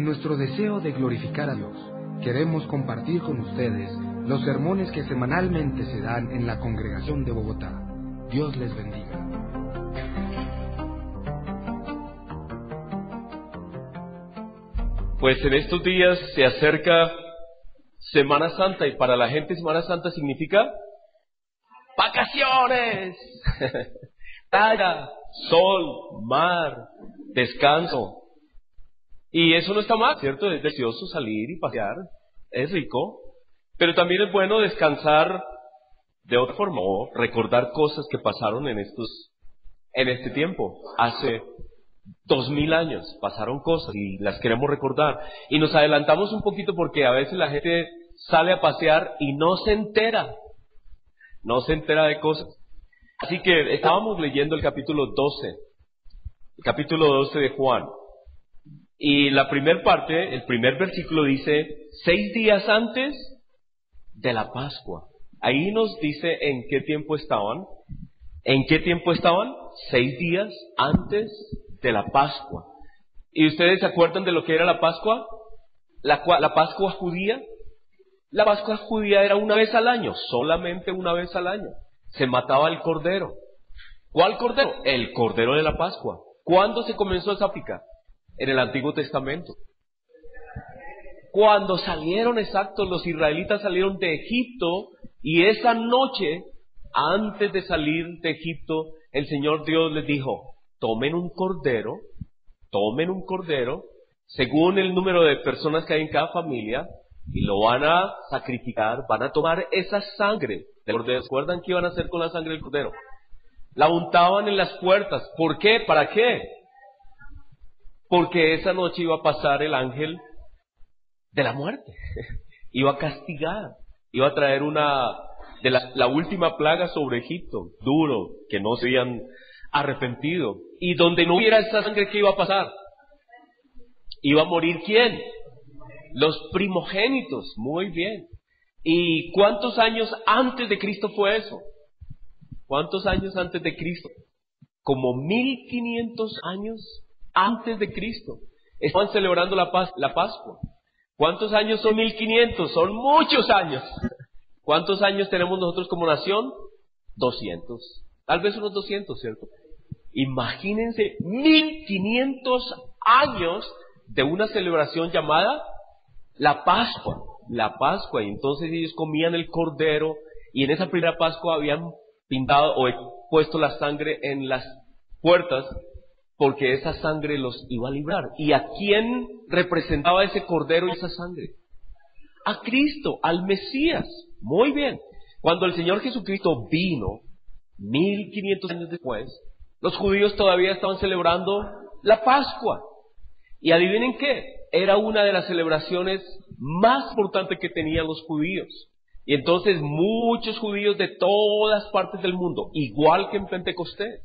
nuestro deseo de glorificar a Dios, queremos compartir con ustedes los sermones que semanalmente se dan en la congregación de Bogotá. Dios les bendiga. Pues en estos días se acerca Semana Santa, y para la gente Semana Santa significa vacaciones, playa, sol, mar, descanso. Y eso no está mal, ¿cierto? Es delicioso salir y pasear, es rico, pero también es bueno descansar de otra forma, o recordar cosas que pasaron en este tiempo. Hace 2000 años pasaron cosas y las queremos recordar. Y nos adelantamos un poquito porque a veces la gente sale a pasear y no se entera de cosas. Así que estábamos leyendo el capítulo 12 de Juan. Y la primera parte, el primer versículo dice, 6 días antes de la Pascua. Ahí nos dice en qué tiempo estaban. ¿En qué tiempo estaban? 6 días antes de la Pascua. ¿Y ustedes se acuerdan de lo que era la Pascua? La Pascua judía. La Pascua judía era una vez al año, solamente una vez al año. Se mataba el cordero. ¿Cuál cordero? El cordero de la Pascua. ¿Cuándo se comenzó esa práctica? En el Antiguo Testamento. Cuando salieron, los israelitas salieron de Egipto, y esa noche, antes de salir de Egipto, el Señor Dios les dijo, tomen un cordero, según el número de personas que hay en cada familia, y lo van a sacrificar, van a tomar esa sangre del cordero. ¿Recuerdan qué iban a hacer con la sangre del cordero? La untaban en las puertas. ¿Por qué? ¿Para qué? Porque esa noche iba a pasar el ángel de la muerte. Iba a castigar, iba a traer la última plaga sobre Egipto, duro, que no se habían arrepentido. Y donde no hubiera esa sangre, ¿qué iba a pasar? ¿Iba a morir quién? Los primogénitos. Muy bien. ¿Y cuántos años antes de Cristo fue eso? ¿Cuántos años antes de Cristo? Como 1500 años antes de Cristo. Estaban celebrando la Pascua. ¿Cuántos años son 1500? Son muchos años. ¿Cuántos años tenemos nosotros como nación? 200. Tal vez unos 200, ¿cierto? Imagínense 1500 años de una celebración llamada la Pascua. La Pascua. Y entonces ellos comían el cordero, y en esa primera Pascua habían pintado o puesto la sangre en las puertas, porque esa sangre los iba a librar. ¿Y a quién representaba ese cordero y esa sangre? A Cristo, al Mesías. Muy bien. Cuando el Señor Jesucristo vino, 1500 años después, los judíos todavía estaban celebrando la Pascua. Y adivinen qué, era una de las celebraciones más importantes que tenían los judíos. Y entonces muchos judíos de todas partes del mundo, igual que en Pentecostés,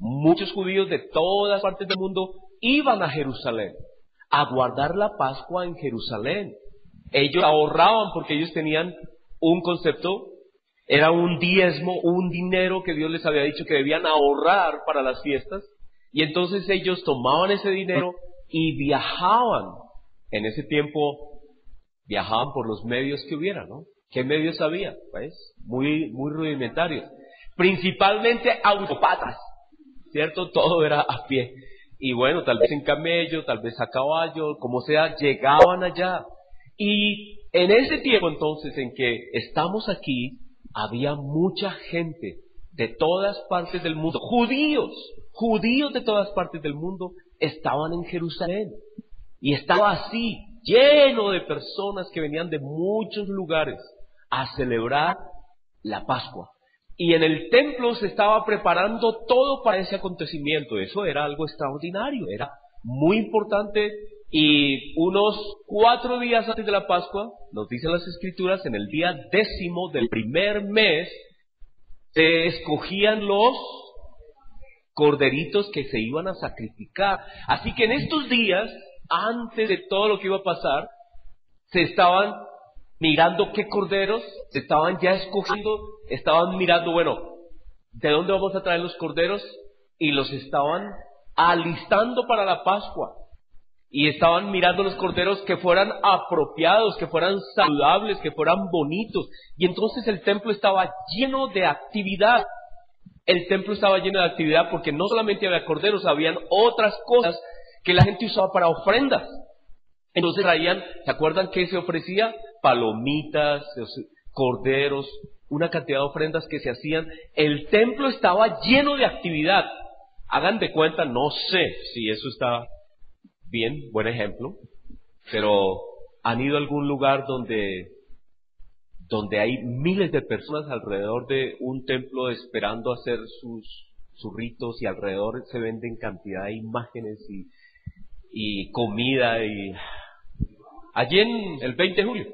muchos judíos de todas partes del mundo iban a Jerusalén a guardar la Pascua en Jerusalén. Ellos ahorraban porque ellos tenían un concepto, era un diezmo, un dinero que Dios les había dicho que debían ahorrar para las fiestas. Y entonces ellos tomaban ese dinero y viajaban. En ese tiempo viajaban por los medios que hubiera, ¿no? ¿Qué medios había? Pues muy rudimentarios. Principalmente autopatas, ¿cierto? Todo era a pie. Y bueno, tal vez en camello, tal vez a caballo, como sea, llegaban allá. Y en ese tiempo entonces en que estamos aquí, había mucha gente de todas partes del mundo, judíos de todas partes del mundo, estaban en Jerusalén. Y estaba así, lleno de personas que venían de muchos lugares a celebrar la Pascua. Y en el templo se estaba preparando todo para ese acontecimiento. Eso era algo extraordinario, era muy importante. Y unos 4 días antes de la Pascua, nos dicen las Escrituras, en el día 10º del primer mes, se escogían los corderitos que se iban a sacrificar. Así que en estos días, antes de todo lo que iba a pasar, se estaban mirando qué corderos, se estaban ya escogiendo, estaban mirando, bueno, ¿de dónde vamos a traer los corderos? Y los estaban alistando para la Pascua. y estaban mirando los corderos que fueran apropiados, que fueran saludables, que fueran bonitos. Y entonces el templo estaba lleno de actividad. El templo estaba lleno de actividad porque no solamente había corderos, habían otras cosas que la gente usaba para ofrendas. Entonces traían, ¿se acuerdan qué se ofrecía? Palomitas, corderos, una cantidad de ofrendas que se hacían. El templo estaba lleno de actividad. Hagan de cuenta, no sé si eso está bien, buen ejemplo, pero ¿han ido a algún lugar donde hay miles de personas alrededor de un templo esperando hacer sus ritos, y alrededor se venden cantidad de imágenes y comida? Y allí en el 20 de julio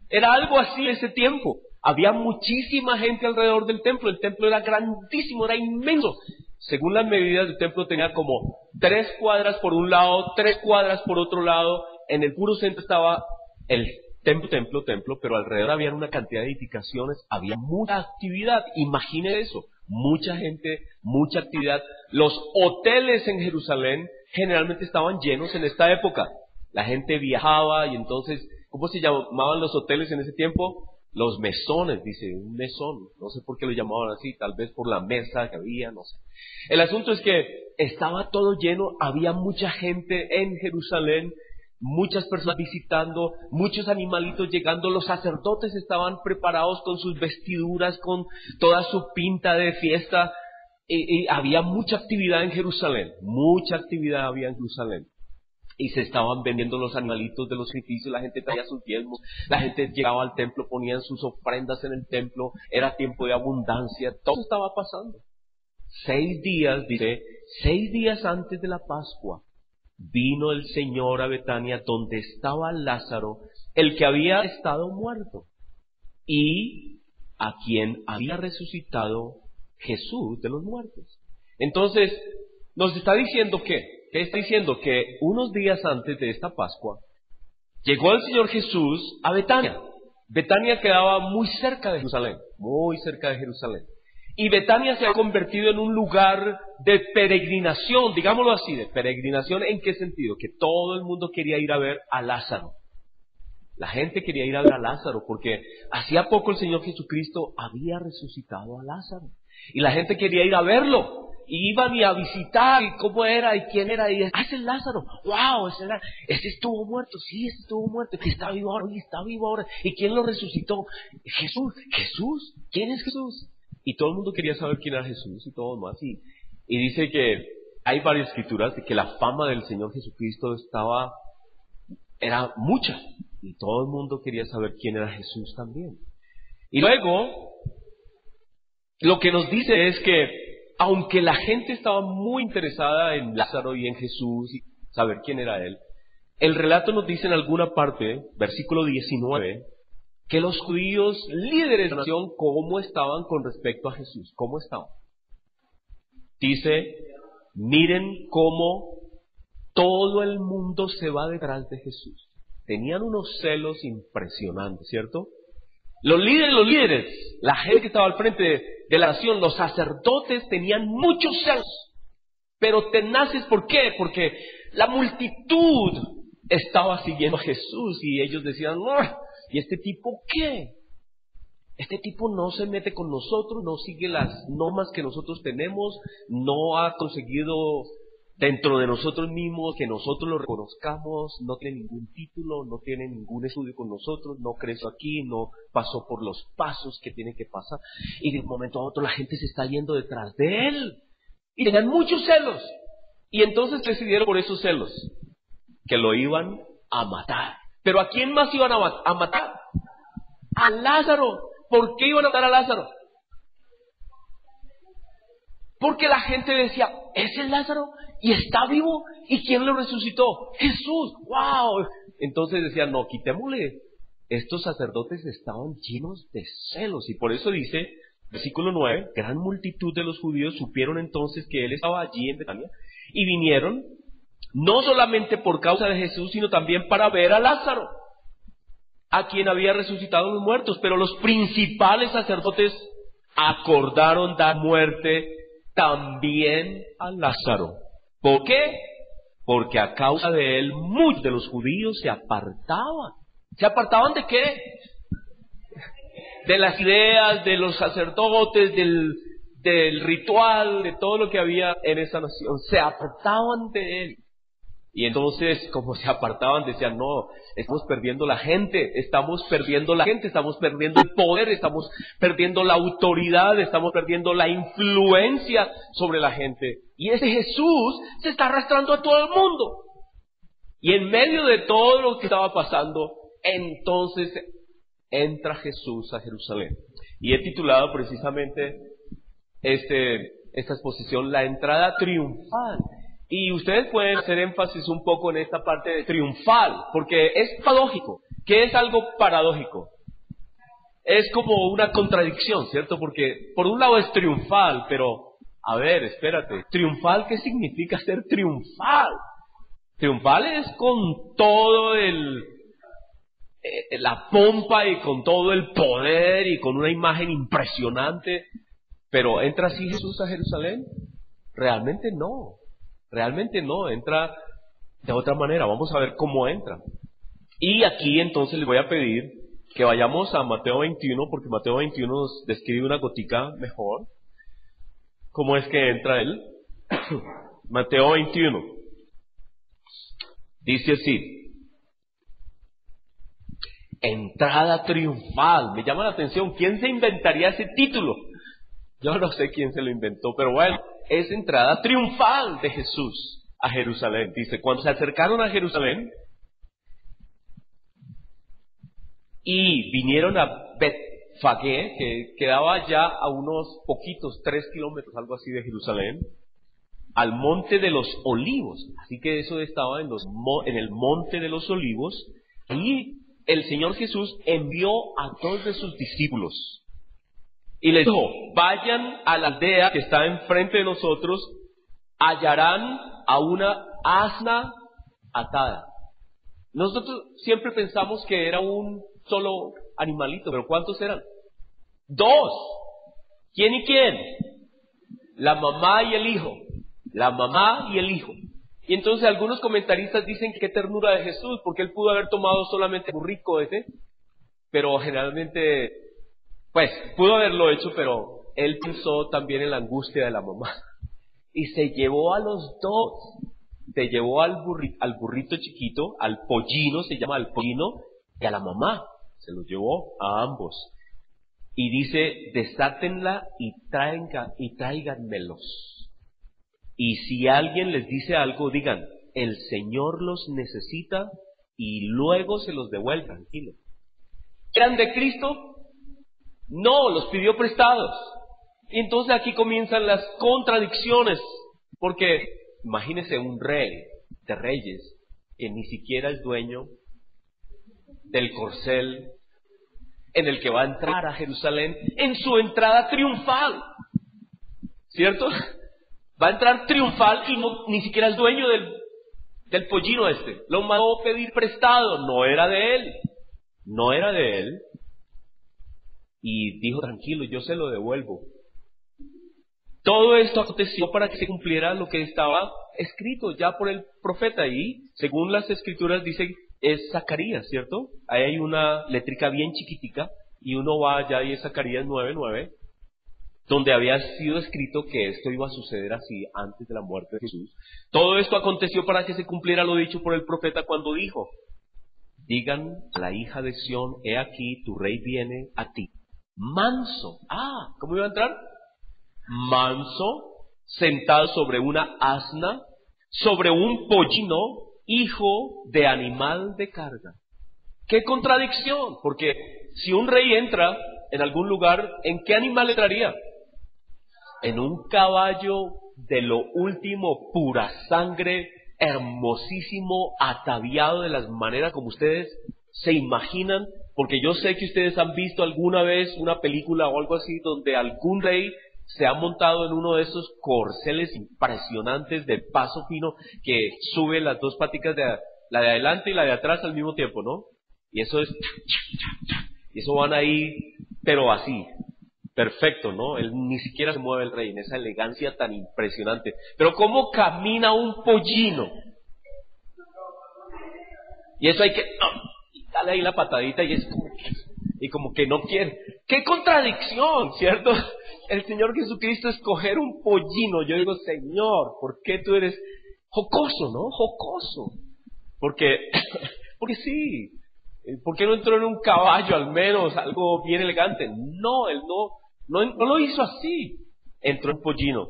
era algo así ese tiempo. Había muchísima gente alrededor del templo. El templo era grandísimo, era inmenso. Según las medidas del templo tenía como 3 cuadras por un lado, 3 cuadras por otro lado. En el puro centro estaba el templo, pero alrededor había una cantidad de edificaciones, había mucha actividad. Imagine eso, mucha gente, mucha actividad. Los hoteles en Jerusalén generalmente estaban llenos en esta época. La gente viajaba y entonces, ¿cómo se llamaban los hoteles en ese tiempo? Los mesones, dice, un mesón. No sé por qué lo llamaban así, tal vez por la mesa que había, no sé. El asunto es que estaba todo lleno, había mucha gente en Jerusalén, muchas personas visitando, muchos animalitos llegando. Los sacerdotes estaban preparados con sus vestiduras, con toda su pinta de fiesta, y había mucha actividad en Jerusalén, mucha actividad había en Jerusalén. Y se estaban vendiendo los animalitos de los sacrificios, la gente traía sus diezmos, la gente llegaba al templo, ponían sus ofrendas en el templo, era tiempo de abundancia, todo estaba pasando. 6 días, dice, 6 días antes de la Pascua, vino el Señor a Betania, donde estaba Lázaro, el que había estado muerto, y a quien había resucitado Jesús de los muertos. Entonces, nos está diciendo ¿qué está diciendo? Que unos días antes de esta Pascua, llegó el Señor Jesús a Betania. Betania quedaba muy cerca de Jerusalén, muy cerca de Jerusalén. Y Betania se ha convertido en un lugar de peregrinación, digámoslo así, de peregrinación. ¿En qué sentido? Que todo el mundo quería ir a ver a Lázaro. La gente quería ir a ver a Lázaro porque hacía poco el Señor Jesucristo había resucitado a Lázaro. Y la gente quería ir a verlo. Y iban a visitar, y cómo era, y quién era, y ese es Lázaro, wow, ese estuvo muerto, sí, ese estuvo muerto, y está vivo ahora, y está vivo ahora, y quién lo resucitó, Jesús, ¿quién es Jesús? Y todo el mundo quería saber quién era Jesús y todo más, y dice que hay varias escrituras de que la fama del Señor Jesucristo era mucha, y todo el mundo quería saber quién era Jesús también. Y luego, lo que nos dice es que aunque la gente estaba muy interesada en Lázaro y en Jesús y saber quién era él, el relato nos dice en alguna parte, versículo 19, que los judíos líderes de la nación, ¿cómo estaban con respecto a Jesús? ¿Cómo estaban? Dice, miren cómo todo el mundo se va detrás de Jesús. Tenían unos celos impresionantes, ¿cierto? Los líderes, la gente que estaba al frente de la nación, los sacerdotes tenían muchos celos, pero tenaces. ¿Por qué? Porque la multitud estaba siguiendo a Jesús y ellos decían, no, ¿y este tipo qué? Este tipo no se mete con nosotros, no sigue las normas que nosotros tenemos, no ha conseguido dentro de nosotros mismos que nosotros lo reconozcamos, no tiene ningún título, no tiene ningún estudio con nosotros, no creció aquí, no pasó por los pasos que tiene que pasar, y de un momento a otro la gente se está yendo detrás de él, y tenían muchos celos, y entonces decidieron por esos celos, que lo iban a matar. ¿Pero a quién más iban a matar? A Lázaro. ¿Por qué iban a matar a Lázaro? Porque la gente decía, ¿es el Lázaro? ¿Y está vivo? ¿Y quién lo resucitó? ¡Jesús! ¡Wow! Entonces decían, no, quitémosle. Estos sacerdotes estaban llenos de celos. Y por eso dice, versículo 9, gran multitud de los judíos supieron entonces que él estaba allí en Betania. Y vinieron, no solamente por causa de Jesús, sino también para ver a Lázaro, a quien había resucitado los muertos. Pero los principales sacerdotes acordaron dar muerte también a Lázaro. ¿Por qué? Porque a causa de él muchos de los judíos se apartaban. ¿Se apartaban de qué? De las ideas de los sacerdotes, del ritual, de todo lo que había en esa nación. Se apartaban de él. Y entonces, como se apartaban, decían, no, estamos perdiendo la gente, estamos perdiendo el poder, estamos perdiendo la autoridad, estamos perdiendo la influencia sobre la gente. Y ese Jesús se está arrastrando a todo el mundo. Y en medio de todo lo que estaba pasando, entonces entra Jesús a Jerusalén. Y he titulado precisamente esta exposición, La entrada triunfal. Y ustedes pueden hacer énfasis un poco en esta parte de triunfal, porque es paradójico. ¿Qué es algo paradójico? Es como una contradicción, ¿cierto? Porque por un lado es triunfal, pero, a ver, espérate, ¿triunfal qué significa ser triunfal? Triunfal es con todo la pompa y con todo el poder y con una imagen impresionante, pero ¿entra así Jesús a Jerusalén? Realmente no. Realmente no, entra de otra manera. Vamos a ver cómo entra. Y aquí entonces les voy a pedir que vayamos a Mateo 21, porque Mateo 21 nos describe una gotica mejor. ¿Cómo es que entra él? Mateo 21. Dice así: entrada triunfal. Me llama la atención, ¿quién se inventaría ese título? Yo no sé quién se lo inventó, pero bueno, es entrada triunfal de Jesús a Jerusalén. Dice, cuando se acercaron a Jerusalén y vinieron a Betfagé, que quedaba ya a unos poquitos, 3 kilómetros, algo así, de Jerusalén, al monte de los olivos. Así que eso estaba en el monte de los olivos. Y el Señor Jesús envió a 2 de sus discípulos y les dijo, vayan a la aldea que está enfrente de nosotros, hallarán a una asna atada. Nosotros siempre pensamos que era un solo animalito, pero ¿cuántos eran? 2. ¿Quién y quién? La mamá y el hijo. La mamá y el hijo. Y entonces algunos comentaristas dicen que qué ternura de Jesús, porque él pudo haber tomado solamente el burrico ese, pero generalmente, pues, pudo haberlo hecho, pero él pensó también en la angustia de la mamá. Y se llevó a los 2. Se llevó al burrito chiquito, al pollino, se llama al pollino, y a la mamá. Se los llevó a ambos. Y dice, desátenla y tráiganmelos. Y si alguien les dice algo, digan, el Señor los necesita, y luego se los devuelve, tranquilo. ¿Eran de Cristo? No, los pidió prestados. Y entonces aquí comienzan las contradicciones, porque imagínese un rey de reyes que ni siquiera es dueño del corcel en el que va a entrar a Jerusalén en su entrada triunfal, ¿cierto? Va a entrar triunfal y ni siquiera es dueño del pollino este. Lo mandó a pedir prestado, no era de él. Y dijo, tranquilo, yo se lo devuelvo. Todo esto aconteció para que se cumpliera lo que estaba escrito ya por el profeta. Y según las escrituras dice, es Zacarías, ¿cierto? Ahí hay una letrica bien chiquitica y uno va allá y es Zacarías 9:9, donde había sido escrito que esto iba a suceder así antes de la muerte de Jesús. Todo esto aconteció para que se cumpliera lo dicho por el profeta cuando dijo, digan a la hija de Sión, he aquí, tu rey viene a ti. Manso. ¿Cómo iba a entrar? Manso, sentado sobre una asna, sobre un pollino, hijo de animal de carga. ¡Qué contradicción! Porque si un rey entra en algún lugar, ¿en qué animal entraría? En un caballo de lo último, pura sangre, hermosísimo, ataviado de las maneras como ustedes se imaginan, porque yo sé que ustedes han visto alguna vez una película o algo así donde algún rey se ha montado en uno de esos corceles impresionantes de paso fino que sube las 2 paticas, la de adelante y la de atrás al mismo tiempo, ¿no? Y eso es, y eso van ahí, pero así, perfecto, ¿no? Él ni siquiera se mueve el rey en esa elegancia tan impresionante. Pero ¿cómo camina un pollino? Y eso hay que darle ahí la patadita y es como que no quiere. ¡Qué contradicción!, ¿cierto? El Señor Jesucristo escoger un pollino. Yo digo, Señor, ¿por qué tú eres jocoso, no? Jocoso. Porque sí. ¿Por qué no entró en un caballo al menos, algo bien elegante? No, él no lo hizo así. Entró en pollino.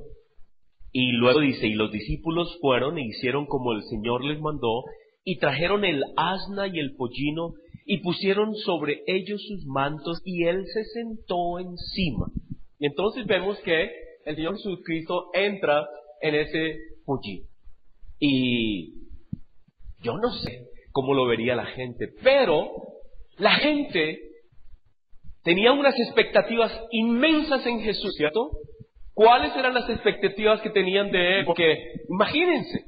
Y luego dice, y los discípulos fueron e hicieron como el Señor les mandó, y trajeron el asna y el pollino, y pusieron sobre ellos sus mantos, y él se sentó encima. Y entonces vemos que el Señor Jesucristo entra en ese pollino. Y yo no sé cómo lo vería la gente, pero la gente tenía unas expectativas inmensas en Jesús, ¿cierto? ¿Cuáles eran las expectativas que tenían de él? Porque, imagínense,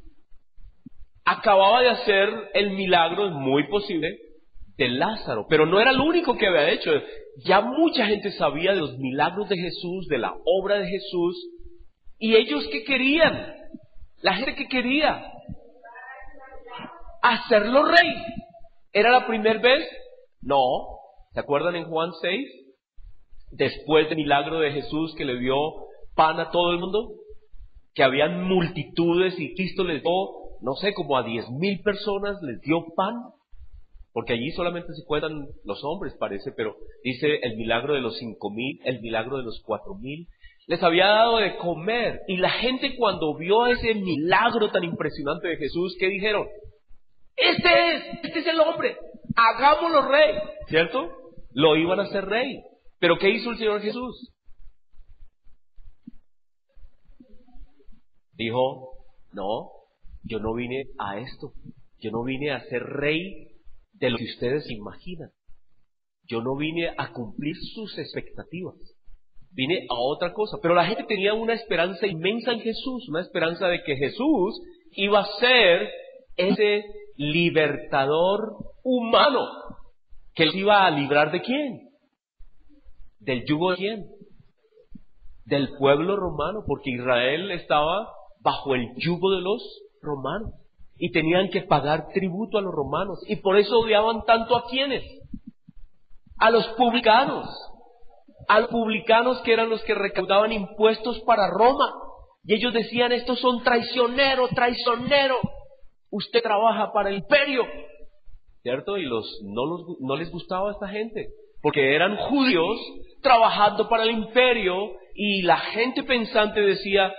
acababa de hacer el milagro, es muy posible, de Lázaro, pero no era el único que había hecho. Ya mucha gente sabía de los milagros de Jesús, de la obra de Jesús, y ellos ¿qué querían? La gente que quería hacerlo rey. ¿Era la primera vez? No. ¿Se acuerdan en Juan 6? Después del milagro de Jesús que le dio pan a todo el mundo, que habían multitudes y Cristo les dio, no sé, como a 10,000 personas les dio pan, porque allí solamente se cuentan los hombres, parece, pero dice el milagro de los 5,000, el milagro de los 4,000. Les había dado de comer, y la gente cuando vio ese milagro tan impresionante de Jesús, ¿qué dijeron? Este es el hombre, hagámoslo rey, ¿cierto? Lo iban a hacer rey. Pero ¿qué hizo el Señor Jesús? Dijo, no, yo no vine a esto, yo no vine a ser rey de lo que ustedes imaginan, yo no vine a cumplir sus expectativas, vine a otra cosa. Pero la gente tenía una esperanza inmensa en Jesús, una esperanza de que Jesús iba a ser ese libertador humano, que él iba a librar ¿de quién? ¿Del yugo de quién? Del pueblo romano, porque Israel estaba bajo el yugo de los romanos y tenían que pagar tributo a los romanos, y por eso odiaban tanto ¿a quiénes? A los publicanos, que eran los que recaudaban impuestos para Roma, y ellos decían, estos son traicioneros, usted trabaja para el imperio, ¿cierto? Y no les gustaba a esta gente, porque eran judíos trabajando para el imperio, y la gente pensante decía,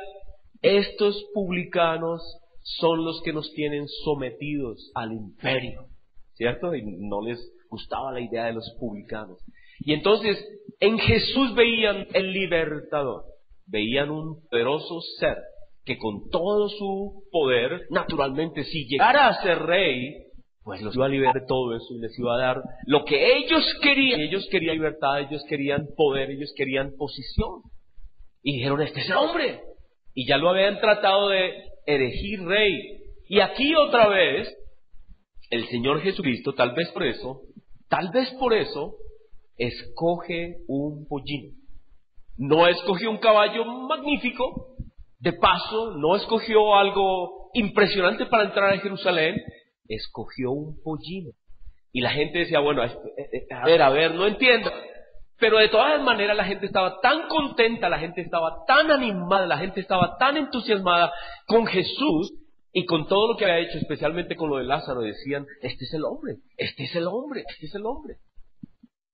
estos publicanos son los que nos tienen sometidos al imperio, ¿cierto? Y no les gustaba la idea de los publicanos. Y entonces en Jesús veían el libertador, veían un poderoso ser que con todo su poder, naturalmente, si llegara a ser rey, pues los iba a liberar de todo eso y les iba a dar lo que ellos querían. Ellos querían libertad, ellos querían poder, ellos querían posición. Y dijeron, este es el hombre. Y ya lo habían tratado de elegir rey. Y aquí otra vez, el Señor Jesucristo, tal vez por eso, escoge un pollino. No escogió un caballo magnífico, de paso, no escogió algo impresionante para entrar a Jerusalén, escogió un pollino. Y la gente decía, bueno, a ver, no entiendo. Pero de todas maneras la gente estaba tan contenta, la gente estaba tan animada, la gente estaba tan entusiasmada con Jesús y con todo lo que había hecho, especialmente con lo de Lázaro. Decían, este es el hombre.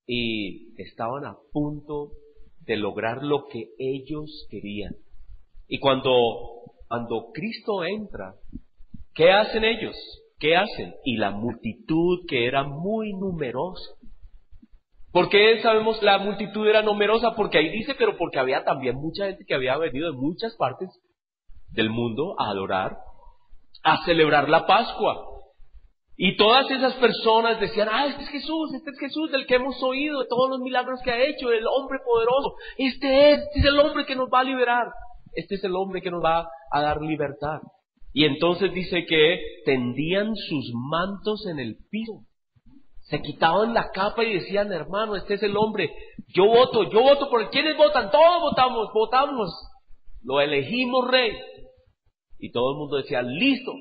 Y estaban a punto de lograr lo que ellos querían. Y cuando Cristo entra, ¿qué hacen ellos? Y la multitud, que era muy numerosa. ¿Por qué sabemos la multitud era numerosa? Porque ahí dice, pero porque había también mucha gente que había venido de muchas partes del mundo a adorar, a celebrar la Pascua. Y todas esas personas decían, este es Jesús del que hemos oído, de todos los milagros que ha hecho, el hombre poderoso. Este es el hombre que nos va a liberar. Este es el hombre que nos va a dar libertad. Y entonces dice que tendían sus mantos en el piso. Se quitaban la capa y decían, hermano, este es el hombre. Yo voto por él. ¿Quiénes votan? Todos votamos. Lo elegimos rey. Y todo el mundo decía, listo.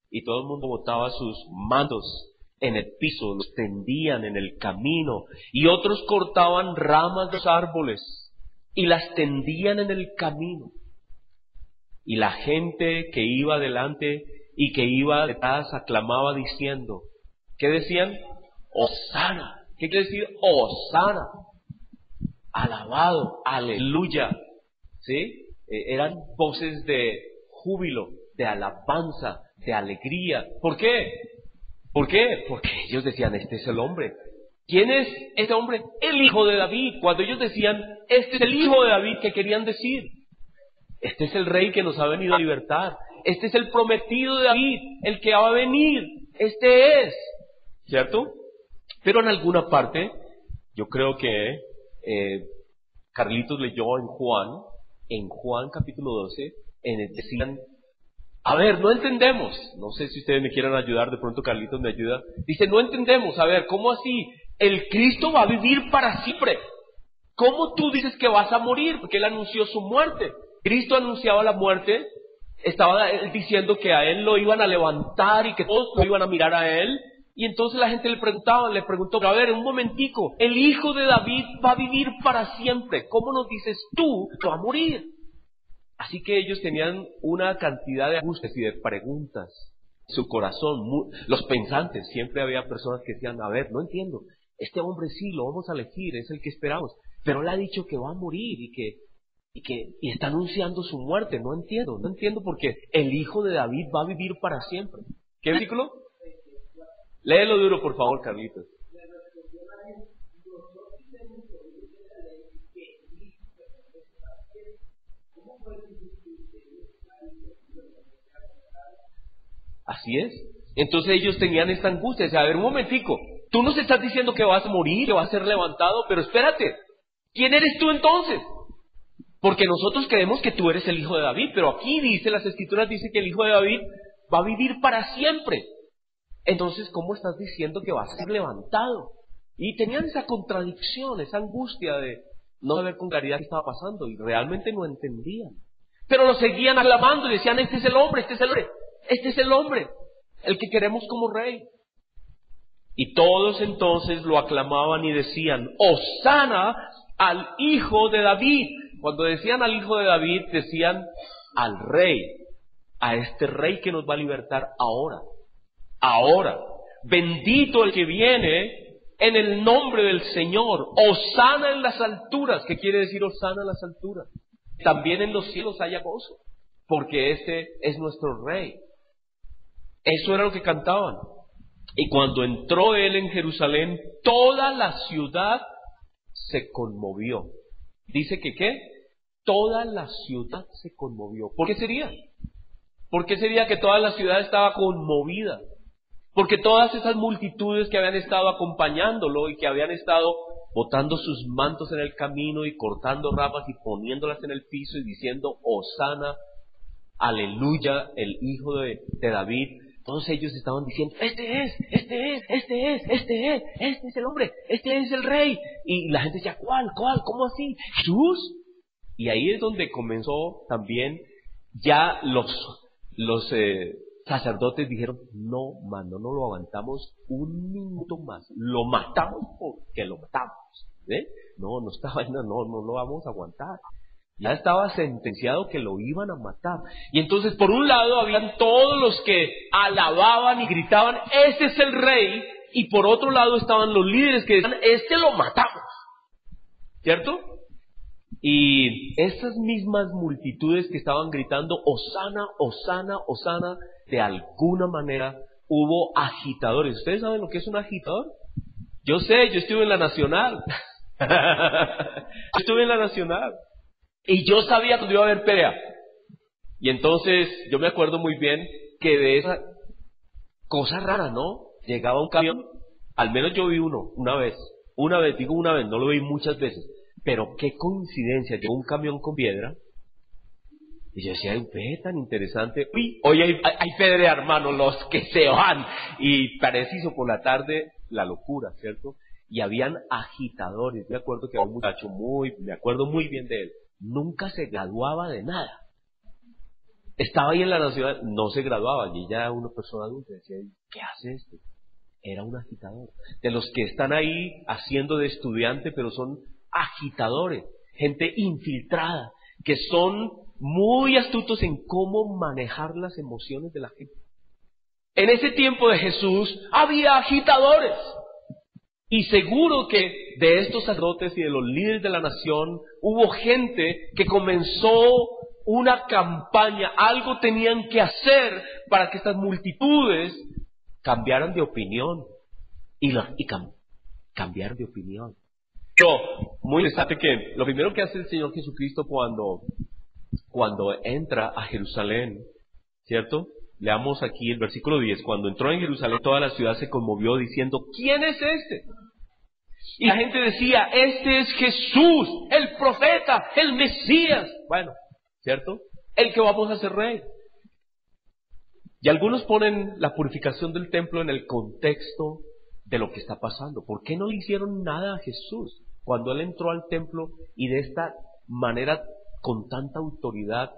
Y todo el mundo botaba sus mantos en el piso, los tendían en el camino. Y otros cortaban ramas de los árboles y las tendían en el camino. Y la gente que iba delante y que iba detrás aclamaba diciendo, ¿qué decían? Hosana. ¿Qué quiere decir? Hosana. Alabado, aleluya. ¿Sí? Eran voces de júbilo, de alabanza, de alegría. ¿Por qué? ¿Por qué? Porque ellos decían, este es el hombre. ¿Quién es este hombre? El hijo de David. Cuando ellos decían, este es el hijo de David, ¿qué querían decir? Este es el rey que nos ha venido a libertar. Este es el prometido de David, el que va a venir. Este es. ¿Cierto? Pero en alguna parte, yo creo que Carlitos leyó en Juan capítulo 12, decían, a ver, no entendemos. No sé si ustedes me quieran ayudar, de pronto Carlitos me ayuda. Dice, no entendemos, a ver, ¿cómo así? El Cristo va a vivir para siempre. ¿Cómo tú dices que vas a morir? Porque Él anunció su muerte. Cristo anunciaba la muerte, estaba diciendo que a Él lo iban a levantar y que todos lo iban a mirar a Él. Y entonces la gente le preguntó, pero a ver, un momentico, el hijo de David va a vivir para siempre. ¿Cómo nos dices tú que va a morir? Así que ellos tenían una cantidad de angustias y de preguntas. Su corazón, los pensantes, siempre había personas que decían, a ver, no entiendo, este hombre sí, lo vamos a elegir, es el que esperamos, pero él ha dicho que va a morir y está anunciando su muerte. No entiendo porque el hijo de David va a vivir para siempre. ¿Qué versículo? Léelo duro, por favor, Carlitos. Así es. Entonces ellos tenían esta angustia. Decían, a ver, un momentico, tú nos estás diciendo que vas a morir, que vas a ser levantado, pero espérate, ¿quién eres tú entonces? Porque nosotros creemos que tú eres el hijo de David, pero aquí las Escrituras dicen que el hijo de David va a vivir para siempre. Entonces, ¿cómo estás diciendo que vas a ser levantado? Y tenían esa contradicción, esa angustia de no saber con claridad qué estaba pasando, y realmente no entendían. Pero lo seguían aclamando y decían, este es el hombre, este es el hombre, el que queremos como rey. Y todos entonces lo aclamaban y decían, Hosana al hijo de David. Cuando decían al hijo de David, decían al rey, a este rey que nos va a libertar ahora. Ahora, bendito el que viene en el nombre del Señor. Hosana en las alturas. ¿Qué quiere decir Hosana en las alturas? También en los cielos haya gozo, porque este es nuestro rey. Eso era lo que cantaban. Y cuando entró él en Jerusalén, toda la ciudad se conmovió. Dice que ¿qué? Toda la ciudad se conmovió. ¿Por qué sería? ¿Por qué sería que toda la ciudad estaba conmovida? Porque todas esas multitudes que habían estado acompañándolo y que habían estado botando sus mantos en el camino y cortando ramas y poniéndolas en el piso y diciendo, Hosana, aleluya, el hijo de David, todos ellos estaban diciendo, este es el hombre, este es el rey. Y la gente decía, ¿cuál? ¿Cómo así? ¿Jesús? Y ahí es donde comenzó también ya los sacerdotes dijeron, no lo aguantamos un minuto más, lo matamos porque lo matamos. No lo vamos a aguantar. Ya estaba sentenciado que lo iban a matar. Y entonces por un lado habían todos los que alababan y gritaban, ese es el rey, y por otro lado estaban los líderes que decían, lo matamos. ¿Cierto? Y esas mismas multitudes que estaban gritando, Hosana, Hosana, Hosana, de alguna manera hubo agitadores. ¿Ustedes saben lo que es un agitador? Yo sé, yo estuve en la Nacional. Y yo sabía que iba a haber pelea. Y entonces yo me acuerdo muy bien que de esa cosa rara, ¿no? Llegaba un camión, al menos yo vi uno, una vez, no lo vi muchas veces. Pero qué coincidencia, llegó un camión con piedra. Y yo decía, ve, tan interesante. Uy, hoy hay pedrea, hermano, los que se van. Y parecido por la tarde, la locura, ¿cierto? Y habían agitadores. Me acuerdo que era un muchacho me acuerdo muy bien de él. Nunca se graduaba de nada. Estaba ahí en la ciudad, no se graduaba, y ya era una persona adulta. Decía, ¿qué hace este? Era un agitador. De los que están ahí haciendo de estudiante, pero son agitadores, gente infiltrada, que son muy astutos en cómo manejar las emociones de la gente. En ese tiempo de Jesús había agitadores. Y seguro que de estos sacerdotes y de los líderes de la nación hubo gente que comenzó una campaña, algo tenían que hacer para que estas multitudes cambiaran de opinión cambiar de opinión. Pero muy interesante que lo primero que hace el Señor Jesucristo cuando entra a Jerusalén, ¿cierto? Leamos aquí el versículo 10. Cuando entró en Jerusalén, toda la ciudad se conmovió diciendo, ¿quién es este? Y la gente decía, este es Jesús, el profeta, el Mesías. Bueno, ¿cierto? El que vamos a hacer rey. Y algunos ponen la purificación del templo en el contexto de lo que está pasando. ¿Por qué no le hicieron nada a Jesús cuando Él entró al templo y de esta manera, con tanta autoridad,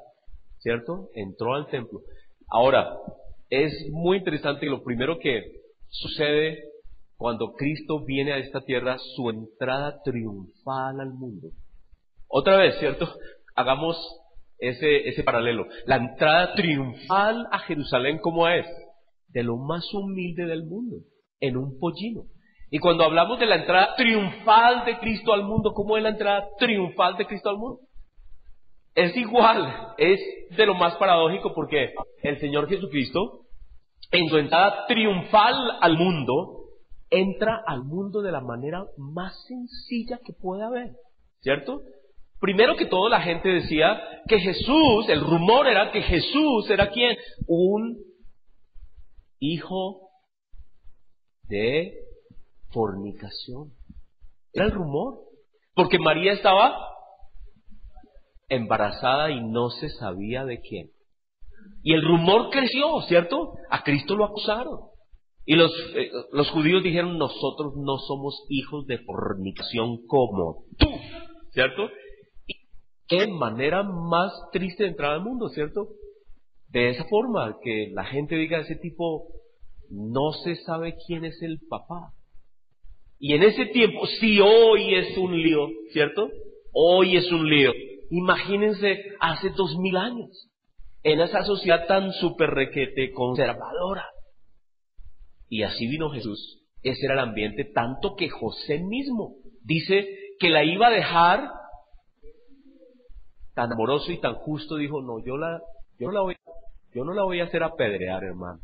¿cierto? Entró al templo. Ahora, es muy interesante, y lo primero que sucede cuando Cristo viene a esta tierra, su entrada triunfal al mundo. Otra vez, ¿cierto? Hagamos ese paralelo. La entrada triunfal a Jerusalén, ¿cómo es? De lo más humilde del mundo, en un pollino. Y cuando hablamos de la entrada triunfal de Cristo al mundo, ¿cómo es la entrada triunfal de Cristo al mundo? Es igual, es de lo más paradójico, porque el Señor Jesucristo, en su entrada triunfal al mundo, entra al mundo de la manera más sencilla que puede haber, ¿cierto? Primero que todo, la gente decía que Jesús, el rumor era que Jesús era ¿quién? Un hijo de fornicación. Era el rumor, porque María estaba embarazada y no se sabía de quién. Y el rumor creció, ¿cierto? A Cristo lo acusaron. Y los judíos dijeron, nosotros no somos hijos de fornicación como tú, ¿cierto? Y qué manera más triste de entrar al mundo, ¿cierto? De esa forma, que la gente diga ese tipo, no se sabe quién es el papá. Y en ese tiempo, si hoy es un lío, ¿cierto? Hoy es un lío. Imagínense hace 2000 años, en esa sociedad tan súper requete conservadora. Y así vino Jesús. Ese era el ambiente, tanto que José mismo dice que la iba a dejar. Tan amoroso y tan justo dijo, no, yo no la voy a hacer apedrear, hermano.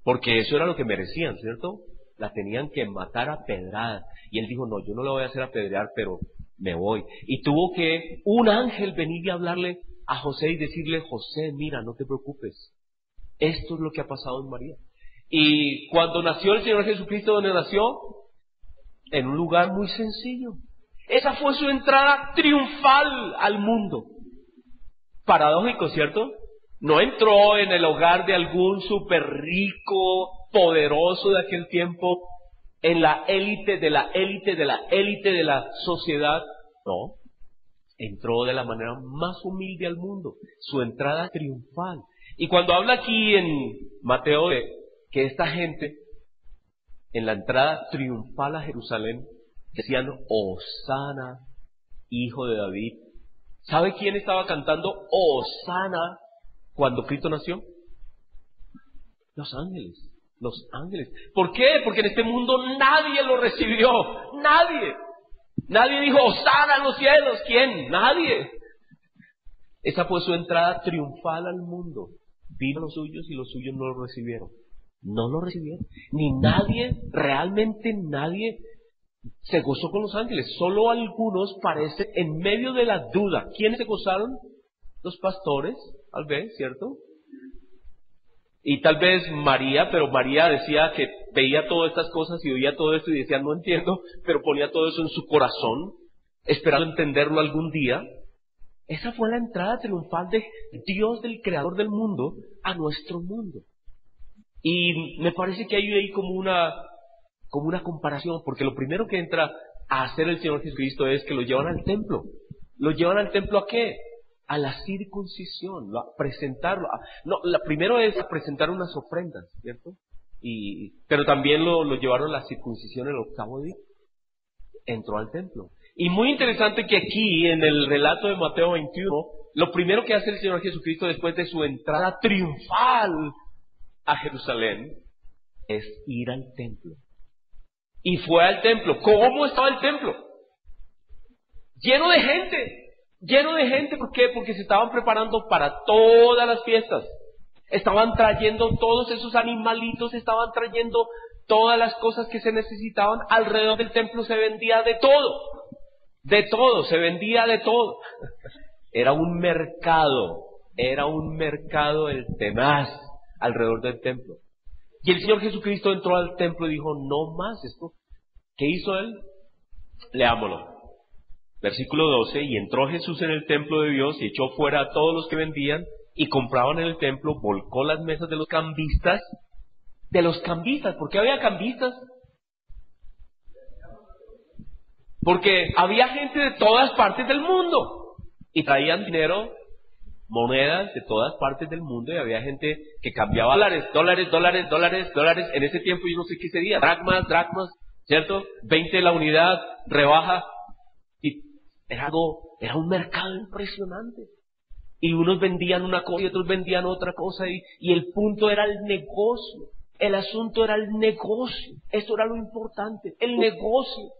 Porque eso era lo que merecían, ¿cierto? La tenían que matar a pedrada. Y él dijo, no, yo no la voy a hacer apedrear, pero me voy. Y tuvo que un ángel venir y hablarle a José y decirle, José, mira, no te preocupes. Esto es lo que ha pasado en María. Y cuando nació el Señor Jesucristo, ¿dónde nació? En un lugar muy sencillo. Esa fue su entrada triunfal al mundo. Paradójico, ¿cierto? No entró en el hogar de algún súper rico, poderoso de aquel tiempo, en la élite de la élite de la élite de la sociedad. No. Entró de la manera más humilde al mundo. Su entrada triunfal. Y cuando habla aquí en Mateo de que esta gente, en la entrada triunfal a Jerusalén, decían, Hosana, hijo de David. ¿Sabe quién estaba cantando Hosana cuando Cristo nació? Los ángeles. Los ángeles. ¿Por qué? Porque en este mundo nadie lo recibió. Nadie. Nadie dijo, Hosana en los cielos. ¿Quién? Nadie. Esa fue su entrada triunfal al mundo. Vino a los suyos y los suyos no lo recibieron. No lo recibieron. Ni nadie, realmente nadie se gozó con los ángeles. Solo algunos parece en medio de la duda. ¿Quiénes se gozaron? Los pastores, tal vez, ¿cierto? Y tal vez María, pero María decía que veía todas estas cosas y oía todo esto y decía, no entiendo, pero ponía todo eso en su corazón, esperando entenderlo algún día. Esa fue la entrada triunfal de Dios, del Creador del mundo, a nuestro mundo. Y me parece que hay ahí como como una comparación, porque lo primero que entra a hacer el Señor Jesucristo es que lo llevan al templo. ¿Lo llevan al templo a qué? A la circuncisión, a presentarlo. Primero es a presentar unas ofrendas, ¿cierto? Pero también lo llevaron a la circuncisión el 8º día. Entró al templo. Y muy interesante que aquí, en el relato de Mateo 21, lo primero que hace el Señor Jesucristo después de su entrada triunfal a Jerusalén es ir al templo. Y fue al templo. ¿Cómo estaba el templo? Lleno de gente. ¿Por qué? Porque se estaban preparando para todas las fiestas. Estaban trayendo todos esos animalitos, estaban trayendo todas las cosas que se necesitaban. Alrededor del templo se vendía de todo, se vendía de todo. Era un mercado el tenaz alrededor del templo. Y el Señor Jesucristo entró al templo y dijo, no más esto. ¿Qué hizo Él? Leámoslo. Versículo 12, y entró Jesús en el templo de Dios y echó fuera a todos los que vendían y compraban en el templo, volcó las mesas de los cambistas. ¿Por qué había cambistas? Porque había gente de todas partes del mundo y traían dinero, monedas de todas partes del mundo, y había gente que cambiaba dólares. En ese tiempo yo no sé qué sería, dracmas, ¿cierto? 20 la unidad, rebaja. Y era un mercado impresionante. Y unos vendían una cosa y otros vendían otra cosa, y el punto era el negocio. El asunto era el negocio. Eso era lo importante, el negocio.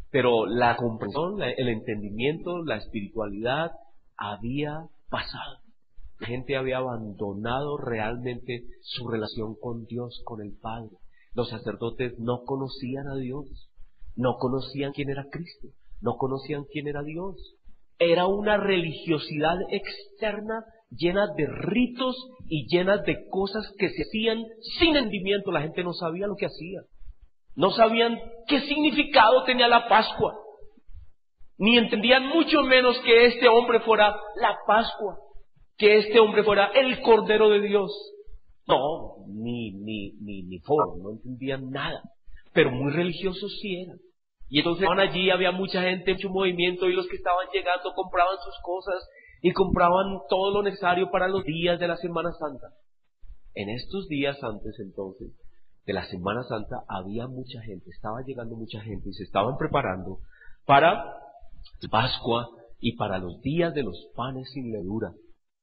Pero la comprensión, el entendimiento, la espiritualidad había pasado. La gente había abandonado realmente su relación con Dios, con el Padre. Los sacerdotes no conocían a Dios, no conocían quién era Cristo, no conocían quién era Dios. Era una religiosidad externa llena de ritos y llena de cosas que se hacían sin entendimiento. La gente no sabía lo que hacía. No sabían qué significado tenía la Pascua. Ni entendían mucho menos que este hombre fuera la Pascua, que este hombre fuera el Cordero de Dios. No, ni forma, no entendían nada. Pero muy religiosos sí eran. Y entonces estaban allí, había mucha gente, mucho movimiento, y los que estaban llegando compraban sus cosas y compraban todo lo necesario para los días de la Semana Santa. En estos días antes entonces de la Semana Santa había mucha gente, estaba llegando mucha gente y se estaban preparando para Pascua y para los días de los panes sin levadura.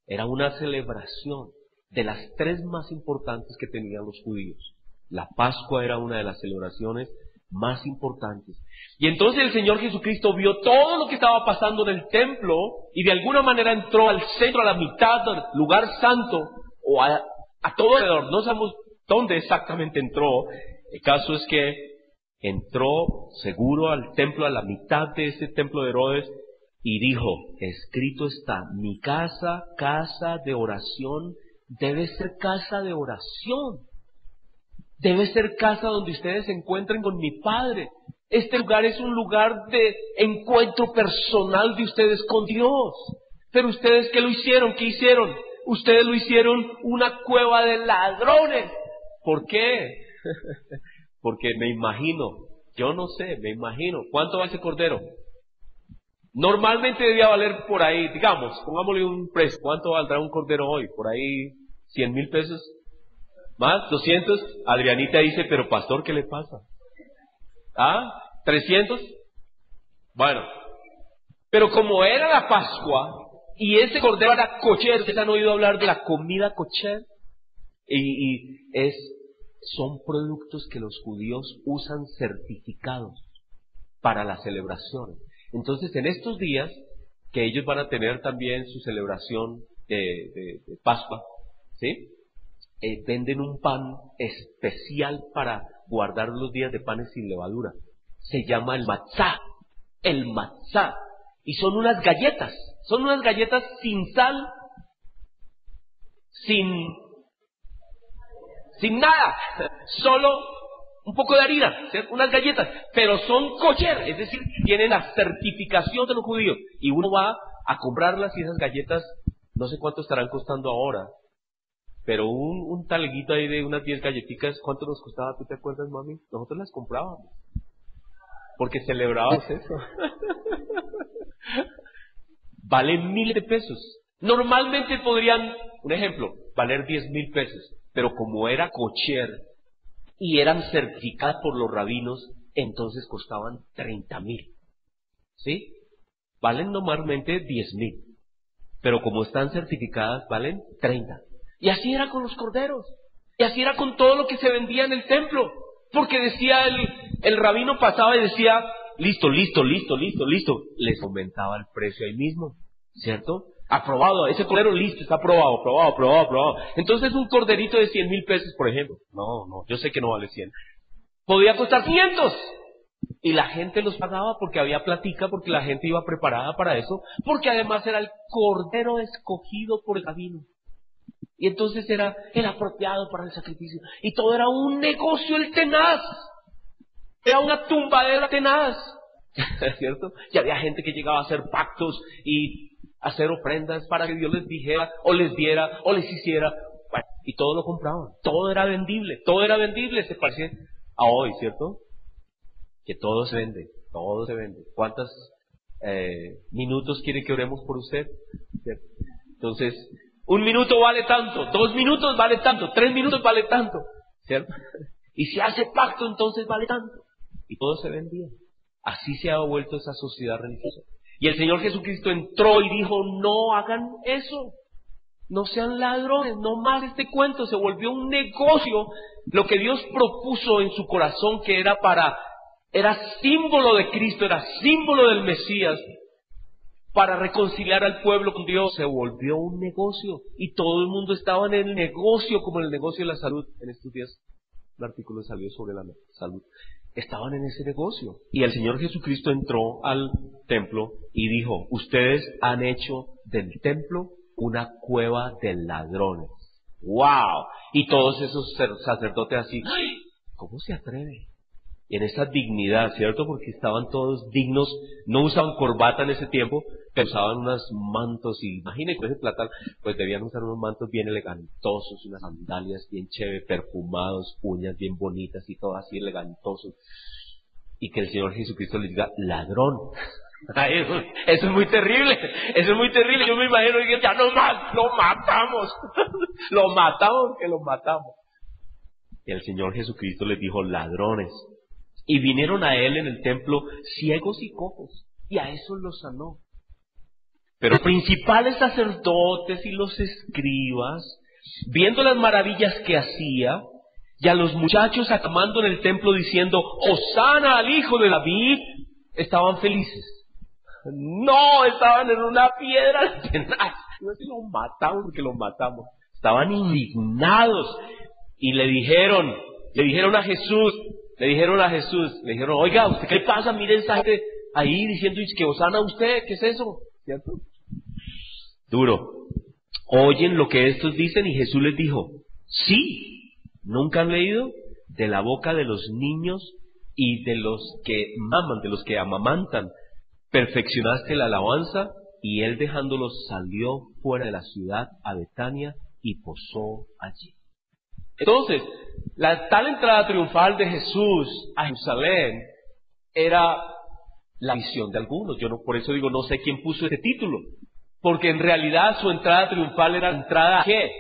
Era una celebración de las 3 más importantes que tenían los judíos. La Pascua era una de las celebraciones más importantes. Y entonces el Señor Jesucristo vio todo lo que estaba pasando en el templo y de alguna manera entró al centro, a la mitad del lugar santo, o a todo alrededor. No sabemos dónde exactamente entró. El caso es que entró seguro al templo, a la mitad de ese templo de Herodes, y dijo, escrito está, mi casa, casa de oración, debe ser casa de oración. Debe ser casa donde ustedes se encuentren con mi Padre. Este lugar es un lugar de encuentro personal de ustedes con Dios. Pero ustedes, ¿qué lo hicieron? ¿Qué hicieron? Ustedes lo hicieron una cueva de ladrones. ¿Por qué? Porque me imagino, ¿cuánto va ese cordero? Normalmente debía valer por ahí, digamos, pongámosle un precio. ¿Cuánto valdrá un cordero hoy? Por ahí, 100,000 pesos. ¿Más? 200. Adrianita dice, pero pastor, ¿qué le pasa? ¿Ah? 300. Bueno, pero como era la Pascua y ese cordero era kosher, ¿ustedes han oído hablar de la comida kosher? Son productos que los judíos usan certificados para la celebración. Entonces, en estos días que ellos van a tener también su celebración de Pascua, ¿sí? Venden un pan especial para guardar los días de panes sin levadura. Se llama el matzá. Y son unas galletas sin sal, sin nada, solo un poco de harina, ¿cierto? Unas galletas, pero son kosher, es decir, tienen la certificación de los judíos. Y uno va a comprarlas y esas galletas, no sé cuánto estarán costando ahora, Pero un talguito ahí de unas 10 galletitas, ¿cuánto nos costaba? ¿Tú te acuerdas, mami? Nosotros las comprábamos. Porque celebrabas eso. Valen miles de pesos. Normalmente podrían, un ejemplo, valer 10,000 pesos. Pero como era kosher y eran certificadas por los rabinos, entonces costaban 30,000. ¿Sí? Valen normalmente 10,000. Pero como están certificadas, valen 30. Y así era con los corderos. Y así era con todo lo que se vendía en el templo. Porque decía el rabino pasaba y decía, listo. Les aumentaba el precio ahí mismo. ¿Cierto? Aprobado. Ese cordero listo, está aprobado. Entonces un corderito de 100,000 pesos, por ejemplo. No, yo sé que no vale 100. Podía costar 500. Y la gente los pagaba porque había platica, porque la gente iba preparada para eso, porque además era el cordero escogido por el rabino. Y entonces era el apropiado para el sacrificio. Y todo era un negocio el tenaz. Era una tumbadera tenaz. ¿Cierto? Y había gente que llegaba a hacer pactos y hacer ofrendas para que Dios les dijera, o les diera, o les hiciera. Bueno, y todo lo compraban. Todo era vendible. Se parecía a hoy, ¿cierto? Que todo se vende. ¿Cuántos minutos quiere que oremos por usted? ¿Cierto? Entonces, 1 minuto vale tanto, 2 minutos vale tanto, 3 minutos vale tanto, ¿cierto? Y si hace pacto, entonces vale tanto. Y todo se vendía. Así se ha vuelto esa sociedad religiosa. Y el Señor Jesucristo entró y dijo, no hagan eso. No sean ladrones, no más este cuento. Se volvió un negocio. Lo que Dios propuso en su corazón, que era símbolo de Cristo, era símbolo del Mesías, para reconciliar al pueblo con Dios, se volvió un negocio. Y todo el mundo estaba en el negocio, como en el negocio de la salud. En estos días un artículo salió sobre la salud. Estaban en ese negocio. Y el Señor Jesucristo entró al templo y dijo, ustedes han hecho del templo una cueva de ladrones. ¡Wow! Y todos esos sacerdotes así, ¡ay! ¿Cómo se atreve? Y en esa dignidad, ¿cierto? Porque estaban todos dignos, no usaban corbata en ese tiempo, pero usaban unos mantos, y imagínense ese platal, pues debían usar unos mantos bien elegantosos, unas sandalias bien chéveres, perfumados, uñas bien bonitas y todo así elegantosos. Y que el Señor Jesucristo les diga, ladrón. Eso es muy terrible, Yo me imagino que ya lo matamos. Lo matamos. Y el Señor Jesucristo les dijo, ladrones. Y vinieron a él en el templo ciegos y cojos, y a eso los sanó. Pero los principales sacerdotes y los escribas, viendo las maravillas que hacía, y a los muchachos aclamando en el templo diciendo, Hosana al hijo de David, estaban felices. No, estaban en una piedra tenaz. No es que lo matamos porque lo matamos. Estaban indignados. Y le dijeron a Jesús, oiga, ¿usted qué pasa? Mire esa gente ahí diciendo que Hosana a usted, ¿qué es eso? ¿Cierto? Duro. Oyen lo que estos dicen y Jesús les dijo, sí, ¿nunca han leído? De la boca de los niños y de los que maman, de los que amamantan, perfeccionaste la alabanza. Y él dejándolos salió fuera de la ciudad a Betania y posó allí. Entonces, la tal entrada triunfal de Jesús a Jerusalén era la visión de algunos. Yo no, por eso digo, no sé quién puso este título, porque en realidad su entrada triunfal era la entrada ¿a qué?